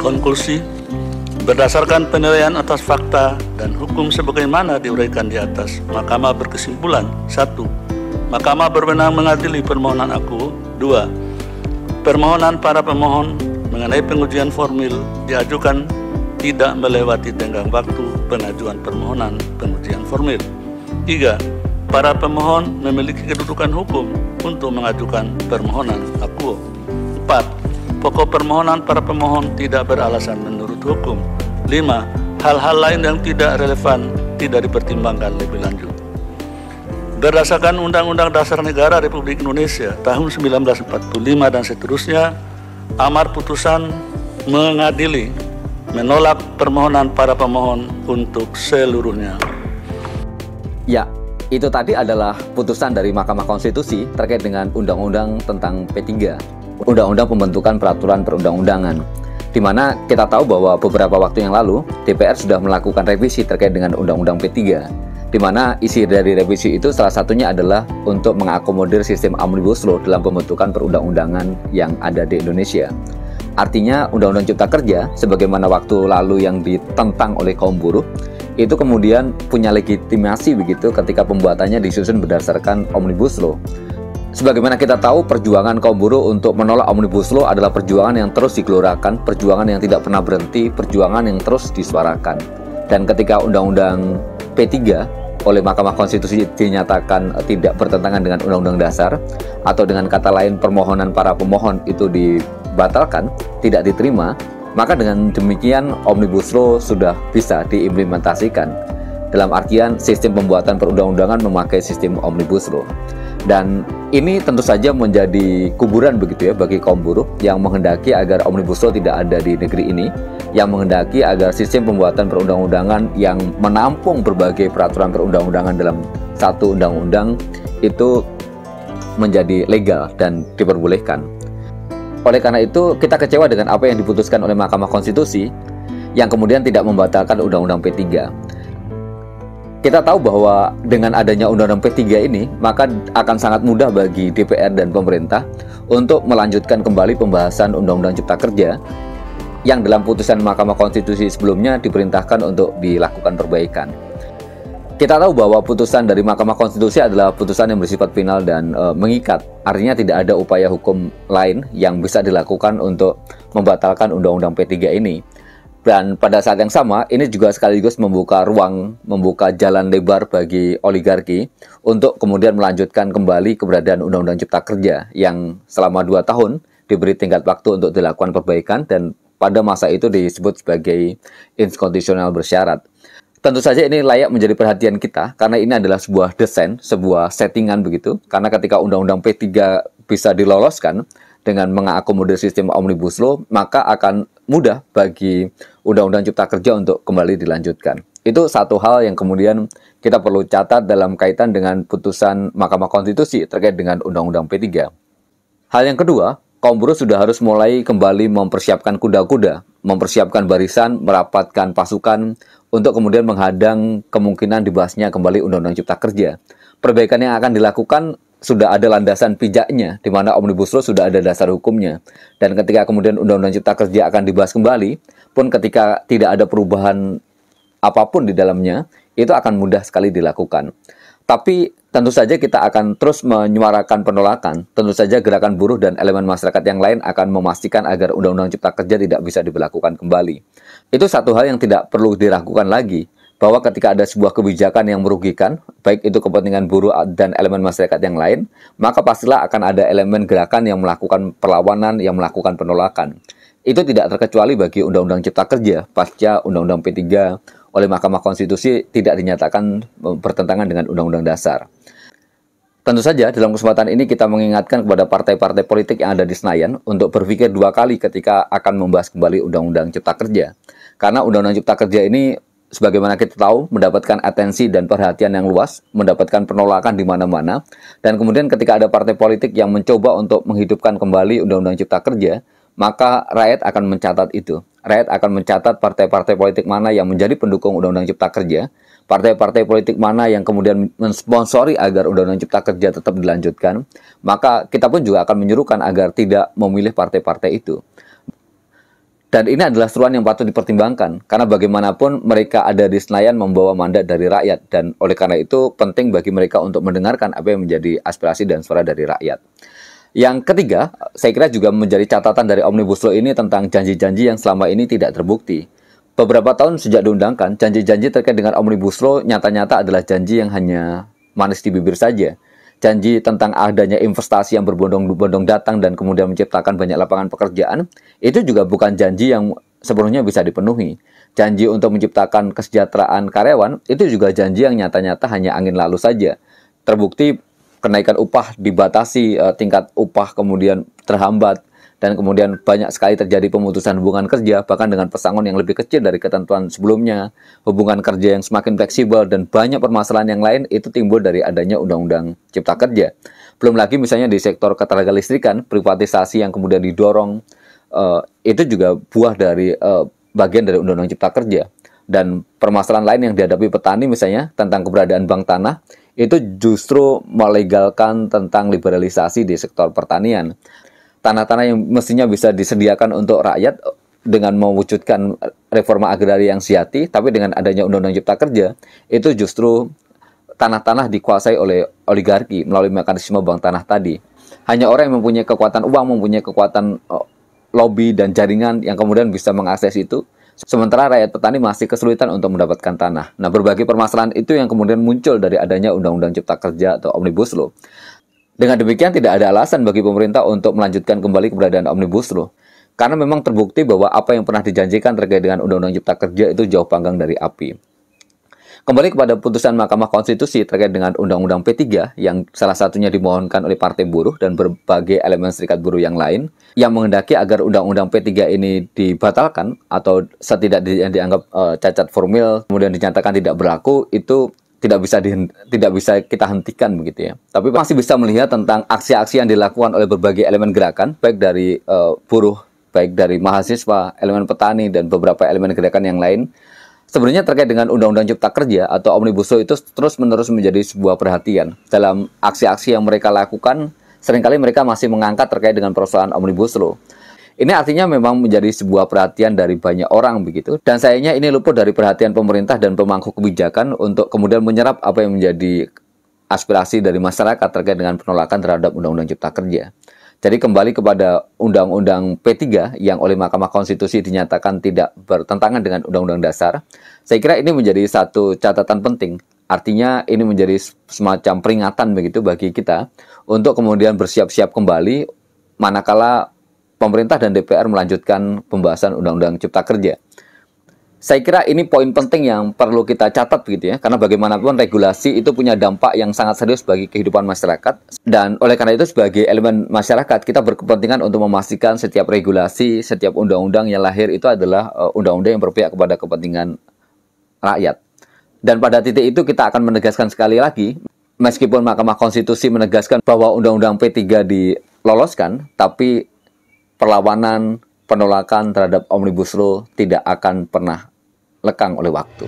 Konklusi, berdasarkan penilaian atas fakta dan hukum sebagaimana diuraikan di atas, Mahkamah berkesimpulan: 1. Mahkamah berwenang mengadili permohonan aku. 2. Permohonan para pemohon mengenai pengujian formil diajukan tidak melewati tenggang waktu pengajuan permohonan pengujian formil. 3. Para pemohon memiliki kedudukan hukum untuk mengajukan permohonan akuo. 4. Pokok permohonan para pemohon tidak beralasan menurut hukum. 5. Hal-hal lain yang tidak relevan tidak dipertimbangkan lebih lanjut. Berdasarkan Undang-Undang Dasar Negara Republik Indonesia tahun 1945 dan seterusnya, amar putusan mengadili menolak permohonan para pemohon untuk seluruhnya. Ya, itu tadi adalah putusan dari Mahkamah Konstitusi terkait dengan Undang-Undang tentang P3, Undang-Undang Pembentukan Peraturan Perundang-undangan, di mana kita tahu bahwa beberapa waktu yang lalu DPR sudah melakukan revisi terkait dengan Undang-Undang P3, di mana isi dari revisi itu salah satunya adalah untuk mengakomodir sistem Omnibus Law dalam pembentukan perundang-undangan yang ada di Indonesia. Artinya Undang-Undang Cipta Kerja, sebagaimana waktu lalu yang ditentang oleh kaum buruh, itu kemudian punya legitimasi begitu ketika pembuatannya disusun berdasarkan Omnibus Law. Sebagaimana kita tahu, perjuangan kaum buruh untuk menolak Omnibus Law adalah perjuangan yang terus digelorakan, perjuangan yang tidak pernah berhenti, perjuangan yang terus disuarakan. Dan ketika Undang-Undang P3 oleh Mahkamah Konstitusi dinyatakan tidak bertentangan dengan Undang-Undang Dasar, atau dengan kata lain permohonan para pemohon itu dibatalkan, tidak diterima, maka dengan demikian Omnibus Law sudah bisa diimplementasikan. Dalam artian sistem pembuatan perundang-undangan memakai sistem Omnibus Law. Dan ini tentu saja menjadi kuburan begitu ya bagi kaum buruh yang menghendaki agar Omnibus Law tidak ada di negeri ini, yang menghendaki agar sistem pembuatan perundang-undangan yang menampung berbagai peraturan perundang-undangan dalam satu undang-undang itu menjadi legal dan diperbolehkan. Oleh karena itu, kita kecewa dengan apa yang diputuskan oleh Mahkamah Konstitusi yang kemudian tidak membatalkan Undang-Undang P3. Kita tahu bahwa dengan adanya Undang-Undang P3 ini, maka akan sangat mudah bagi DPR dan pemerintah untuk melanjutkan kembali pembahasan Undang-Undang Cipta Kerja yang dalam putusan Mahkamah Konstitusi sebelumnya diperintahkan untuk dilakukan perbaikan. Kita tahu bahwa putusan dari Mahkamah Konstitusi adalah putusan yang bersifat final dan mengikat. Artinya tidak ada upaya hukum lain yang bisa dilakukan untuk membatalkan Undang-Undang P3 ini. Dan pada saat yang sama, ini juga sekaligus membuka ruang, membuka jalan lebar bagi oligarki untuk kemudian melanjutkan kembali keberadaan Undang-Undang Cipta Kerja yang selama 2 tahun diberi tingkat waktu untuk dilakukan perbaikan dan pada masa itu disebut sebagai inkonstitusional bersyarat. Tentu saja ini layak menjadi perhatian kita karena ini adalah sebuah desain, sebuah settingan begitu. Karena ketika Undang-Undang P3 bisa diloloskan dengan mengakomodir sistem Omnibus Law, maka akan mudah bagi Undang-Undang Cipta Kerja untuk kembali dilanjutkan. Itu satu hal yang kemudian kita perlu catat dalam kaitan dengan putusan Mahkamah Konstitusi terkait dengan Undang-Undang P3. Hal yang kedua, kaum buruh sudah harus mulai kembali mempersiapkan kuda-kuda, mempersiapkan barisan, merapatkan pasukan untuk kemudian menghadang kemungkinan dibahasnya kembali Undang-Undang Cipta Kerja. Perbaikan yang akan dilakukan sudah ada landasan pijaknya, di mana Omnibus Law sudah ada dasar hukumnya. Dan ketika kemudian Undang-Undang Cipta Kerja akan dibahas kembali, pun ketika tidak ada perubahan apapun di dalamnya, itu akan mudah sekali dilakukan. Tapi tentu saja kita akan terus menyuarakan penolakan. Tentu saja gerakan buruh dan elemen masyarakat yang lain akan memastikan agar Undang-Undang Cipta Kerja tidak bisa diberlakukan kembali. Itu satu hal yang tidak perlu diragukan lagi, bahwa ketika ada sebuah kebijakan yang merugikan, baik itu kepentingan buruh dan elemen masyarakat yang lain, maka pastilah akan ada elemen gerakan yang melakukan perlawanan, yang melakukan penolakan. Itu tidak terkecuali bagi Undang-Undang Cipta Kerja, pasca Undang-Undang P3 oleh Mahkamah Konstitusi tidak dinyatakan bertentangan dengan Undang-Undang Dasar. Tentu saja dalam kesempatan ini kita mengingatkan kepada partai-partai politik yang ada di Senayan untuk berpikir 2 kali ketika akan membahas kembali Undang-Undang Cipta Kerja. Karena Undang-Undang Cipta Kerja ini sebagaimana kita tahu, mendapatkan atensi dan perhatian yang luas, mendapatkan penolakan di mana-mana, dan kemudian ketika ada partai politik yang mencoba untuk menghidupkan kembali Undang-Undang Cipta Kerja, maka rakyat akan mencatat itu. Rakyat akan mencatat partai-partai politik mana yang menjadi pendukung Undang-Undang Cipta Kerja, partai-partai politik mana yang kemudian mensponsori agar Undang-Undang Cipta Kerja tetap dilanjutkan, maka kita pun juga akan menyuruhkan agar tidak memilih partai-partai itu. Dan ini adalah seruan yang patut dipertimbangkan, karena bagaimanapun mereka ada di Senayan membawa mandat dari rakyat, dan oleh karena itu penting bagi mereka untuk mendengarkan apa yang menjadi aspirasi dan suara dari rakyat. Yang ketiga, saya kira juga menjadi catatan dari Omnibus Law ini tentang janji-janji yang selama ini tidak terbukti. Beberapa tahun sejak diundangkan, janji-janji terkait dengan Omnibus Law nyata-nyata adalah janji yang hanya manis di bibir saja. Janji tentang adanya investasi yang berbondong-bondong datang dan kemudian menciptakan banyak lapangan pekerjaan, itu juga bukan janji yang sepenuhnya bisa dipenuhi. Janji untuk menciptakan kesejahteraan karyawan, itu juga janji yang nyata-nyata hanya angin lalu saja. Terbukti kenaikan upah dibatasi, tingkat upah kemudian terhambat, dan kemudian banyak sekali terjadi pemutusan hubungan kerja, bahkan dengan pesangon yang lebih kecil dari ketentuan sebelumnya, hubungan kerja yang semakin fleksibel, dan banyak permasalahan yang lain itu timbul dari adanya Undang-Undang Cipta Kerja. Belum lagi misalnya di sektor ketenagalistrikan, privatisasi yang kemudian didorong, itu juga buah dari bagian dari Undang-Undang Cipta Kerja. Dan permasalahan lain yang dihadapi petani misalnya tentang keberadaan bank tanah, itu justru melegalkan tentang liberalisasi di sektor pertanian. Tanah-tanah yang mestinya bisa disediakan untuk rakyat dengan mewujudkan reforma agraria yang sejati, tapi dengan adanya Undang-Undang Cipta Kerja, itu justru tanah-tanah dikuasai oleh oligarki melalui mekanisme bank tanah tadi. Hanya orang yang mempunyai kekuatan uang, mempunyai kekuatan lobby dan jaringan yang kemudian bisa mengakses itu, sementara rakyat petani masih kesulitan untuk mendapatkan tanah. Nah, berbagai permasalahan itu yang kemudian muncul dari adanya Undang-Undang Cipta Kerja atau Omnibus Law. Dengan demikian tidak ada alasan bagi pemerintah untuk melanjutkan kembali keberadaan Omnibus Law. Karena memang terbukti bahwa apa yang pernah dijanjikan terkait dengan Undang-Undang Cipta Kerja itu jauh panggang dari api. Kembali kepada putusan Mahkamah Konstitusi terkait dengan Undang-Undang P3 yang salah satunya dimohonkan oleh Partai Buruh dan berbagai elemen serikat buruh yang lain yang menghendaki agar Undang-Undang P3 ini dibatalkan atau setidaknya dianggap cacat formil kemudian dinyatakan tidak berlaku, itu tidak bisa kita hentikan begitu ya. Tapi masih bisa melihat tentang aksi-aksi yang dilakukan oleh berbagai elemen gerakan, baik dari buruh, baik dari mahasiswa, elemen petani, dan beberapa elemen gerakan yang lain. Sebenarnya terkait dengan Undang-Undang Cipta Kerja atau Omnibus Law itu terus-menerus menjadi sebuah perhatian. Dalam aksi-aksi yang mereka lakukan, seringkali mereka masih mengangkat terkait dengan persoalan Omnibus Law. Ini artinya memang menjadi sebuah perhatian dari banyak orang begitu. Dan sayangnya ini luput dari perhatian pemerintah dan pemangku kebijakan untuk kemudian menyerap apa yang menjadi aspirasi dari masyarakat terkait dengan penolakan terhadap Undang-Undang Cipta Kerja. Jadi kembali kepada Undang-Undang P3 yang oleh Mahkamah Konstitusi dinyatakan tidak bertentangan dengan Undang-Undang Dasar, saya kira ini menjadi satu catatan penting. Artinya ini menjadi semacam peringatan begitu bagi kita untuk kemudian bersiap-siap kembali manakala pemerintah dan DPR melanjutkan pembahasan Undang-Undang Cipta Kerja. Saya kira ini poin penting yang perlu kita catat begitu ya, karena bagaimanapun regulasi itu punya dampak yang sangat serius bagi kehidupan masyarakat, dan oleh karena itu sebagai elemen masyarakat kita berkepentingan untuk memastikan setiap regulasi, setiap undang-undang yang lahir itu adalah undang-undang yang berpihak kepada kepentingan rakyat. Dan pada titik itu kita akan menegaskan sekali lagi, meskipun Mahkamah Konstitusi menegaskan bahwa Undang-Undang P3 diloloskan, tapi perlawanan, penolakan terhadap Omnibus Law tidak akan pernah lekang oleh waktu.